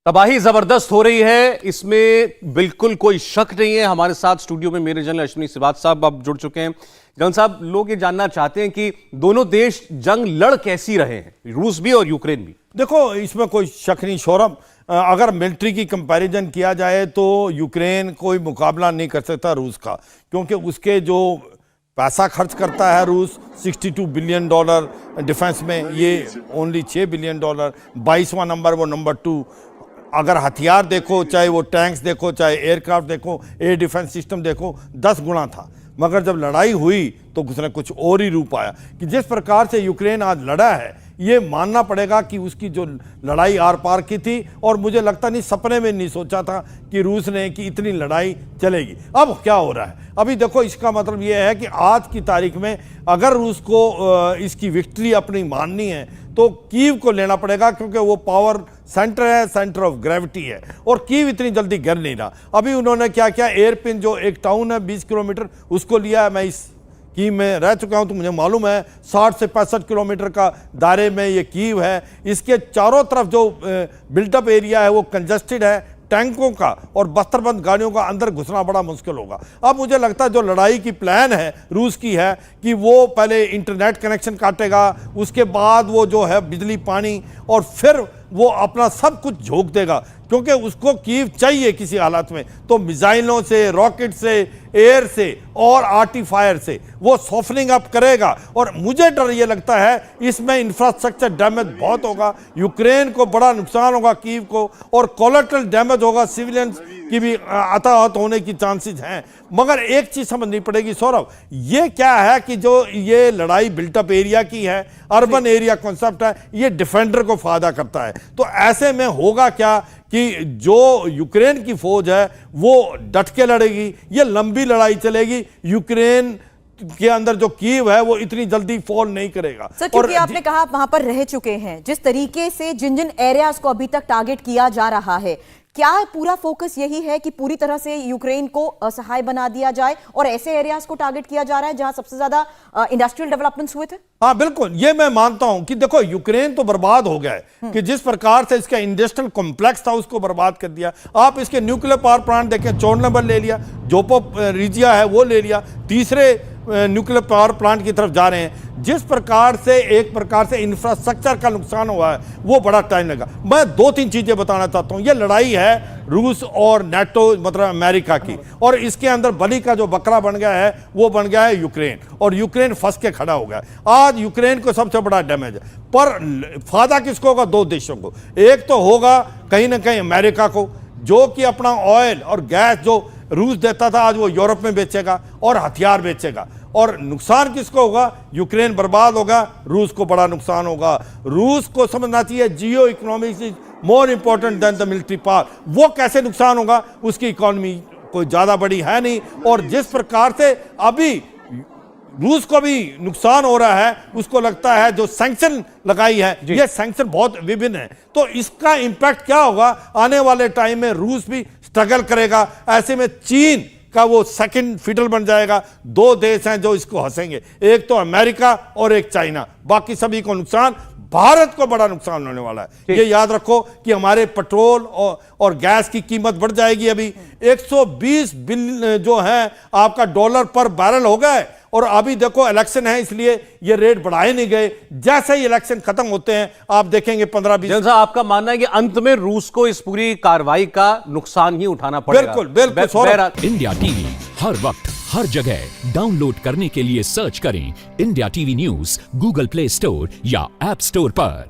तबाही जबरदस्त हो रही है, इसमें बिल्कुल कोई शक नहीं है। हमारे साथ स्टूडियो में मेरे जनरल अश्विनी श्रीवास्तव साहब अब जुड़ चुके हैं। जनरल साहब, लोग ये जानना चाहते हैं कि दोनों देश जंग लड़ कैसी रहे हैं, रूस भी और यूक्रेन भी। देखो, इसमें कोई शक नहीं सौरभ, अगर मिलिट्री की कंपैरिजन किया जाए तो यूक्रेन कोई मुकाबला नहीं कर सकता रूस का, क्योंकि उसके जो पैसा खर्च करता है रूस, $62 बिलियन डिफेंस में, ये ओनली $6 बिलियन, 22वां नंबर, वो नंबर 2। अगर हथियार देखो, चाहे वो टैंक्स देखो, चाहे एयरक्राफ्ट देखो, एयर डिफेंस सिस्टम देखो, 10 गुना था। मगर जब लड़ाई हुई तो उसने कुछ और ही रूप आया कि जिस प्रकार से यूक्रेन आज लड़ा है, ये मानना पड़ेगा कि उसकी जो लड़ाई आर पार की थी, और मुझे लगता नहीं, सपने में नहीं सोचा था कि रूस ने कि इतनी लड़ाई चलेगी। अब क्या हो रहा है, अभी देखो, इसका मतलब ये है कि आज की तारीख में अगर रूस को इसकी विक्ट्री अपनी माननी है तो कीव को लेना पड़ेगा, क्योंकि वो पावर सेंटर है, सेंटर ऑफ ग्रेविटी है, और कीव इतनी जल्दी गिर नहीं रहा। अभी उन्होंने क्या किया, एयरपिन जो एक टाउन है 20 किलोमीटर, उसको लिया है। मैं इस कीव में रह चुका हूं तो मुझे मालूम है 60 से 65 किलोमीटर का दायरे में ये कीव है। इसके चारों तरफ जो बिल्टअप एरिया है वो कंजस्टेड है, टैंकों का और बस्तरबंद गाड़ियों का अंदर घुसना बड़ा मुश्किल होगा। अब मुझे लगता है जो लड़ाई की प्लान है रूस की है कि वो पहले इंटरनेट कनेक्शन काटेगा, उसके बाद वो जो है बिजली पानी, और फिर वो अपना सब कुछ झोंक देगा, क्योंकि उसको कीव चाहिए किसी हालत में। तो मिसाइलों से, रॉकेट से, एयर से और आर्टिफायर से वो सॉफ्टनिंग अप करेगा। और मुझे डर ये लगता है इसमें इंफ्रास्ट्रक्चर डैमेज बहुत होगा, यूक्रेन को बड़ा नुकसान होगा, कीव को, और कोलेटरल डैमेज होगा, सिविलियंस की भी हताहत होने की चांसेस हैं। मगर एक चीज समझनी पड़ेगी सौरभ, ये क्या है कि जो ये लड़ाई बिल्टअप एरिया की है, अर्बन एरिया कॉन्सेप्ट है, ये डिफेंडर को फायदा करता है। तो ऐसे में होगा क्या कि जो यूक्रेन की फौज है वो डट के लड़ेगी, ये लंबी लड़ाई चलेगी। यूक्रेन के अंदर जो कीव है वो इतनी जल्दी फॉल नहीं करेगा। सर, क्योंकि आपने कहा आप वहां पर रह चुके हैं, जिस तरीके से जिन जिन एरियाज को अभी तक टारगेट किया जा रहा है, क्या पूरा फोकस यही है कि पूरी तरह से यूक्रेन को असहाय बना दिया जाए और ऐसे एरियाज को टारगेट किया जा रहा है जहां सबसे ज्यादा इंडस्ट्रियल डेवलपमेंट्स हुए थे? हाँ बिल्कुल, ये मैं मानता हूं कि देखो, यूक्रेन तो बर्बाद हो गया है कि जिस प्रकार से इसका इंडस्ट्रियल कॉम्प्लेक्स था उसको बर्बाद कर दिया। आप इसके न्यूक्लियर पावर प्लांट देखें, चोर्नोबिल ले लिया, जोपोरिजिया है वो ले लिया, तीसरे न्यूक्लियर पावर प्लांट की तरफ जा रहे हैं। जिस प्रकार से एक प्रकार से इंफ्रास्ट्रक्चर का नुकसान हुआ है वो बड़ा टाइम लगा। मैं 2-3 चीजें बताना चाहता हूं। ये लड़ाई है रूस और नेटो, मतलब अमेरिका की, और इसके अंदर बलि का जो बकरा बन गया है वो बन गया है यूक्रेन, और यूक्रेन फंस के खड़ा हो गया। आज यूक्रेन को सबसे बड़ा डैमेज है, पर फायदा किसको होगा? 2 देशों को। एक तो होगा कहीं ना कहीं अमेरिका को, जो कि अपना ऑयल और गैस जो रूस देता था आज वो यूरोप में बेचेगा और हथियार बेचेगा। और नुकसान किसको होगा? यूक्रेन बर्बाद होगा, रूस को बड़ा नुकसान होगा। रूस को समझना चाहिए geo economics is more important than the military power. वो कैसे नुकसान होगा? उसकी इकोनॉमी कोई ज्यादा बड़ी है नहीं, और जिस प्रकार से अभी रूस को भी नुकसान हो रहा है, उसको लगता है जो सैंक्शन लगाई है ये सैंक्शन बहुत विभिन्न है, तो इसका इंपैक्ट क्या होगा आने वाले टाइम में? रूस भी स्ट्रगल करेगा। ऐसे में चीन का वो सेकंड फिडल बन जाएगा। 2 देश हैं जो इसको हंसेंगे, एक तो अमेरिका और एक चाइना। बाकी सभी को नुकसान, भारत को बड़ा नुकसान होने वाला है। ये याद रखो कि हमारे पेट्रोल और गैस की कीमत बढ़ जाएगी। अभी 120 बिलियन जो है आपका डॉलर पर बैरल हो गए, और अभी देखो इलेक्शन है इसलिए ये रेट बढ़ाए नहीं गए। जैसे ही इलेक्शन खत्म होते हैं आप देखेंगे 15-20। जैसा आपका मानना है कि अंत में रूस को इस पूरी कार्रवाई का नुकसान ही उठाना पड़ेगा? बिल्कुल बिल्कुल। इंडिया टीवी हर वक्त हर जगह डाउनलोड करने के लिए सर्च करें India TV news Google play store या ऐप स्टोर पर।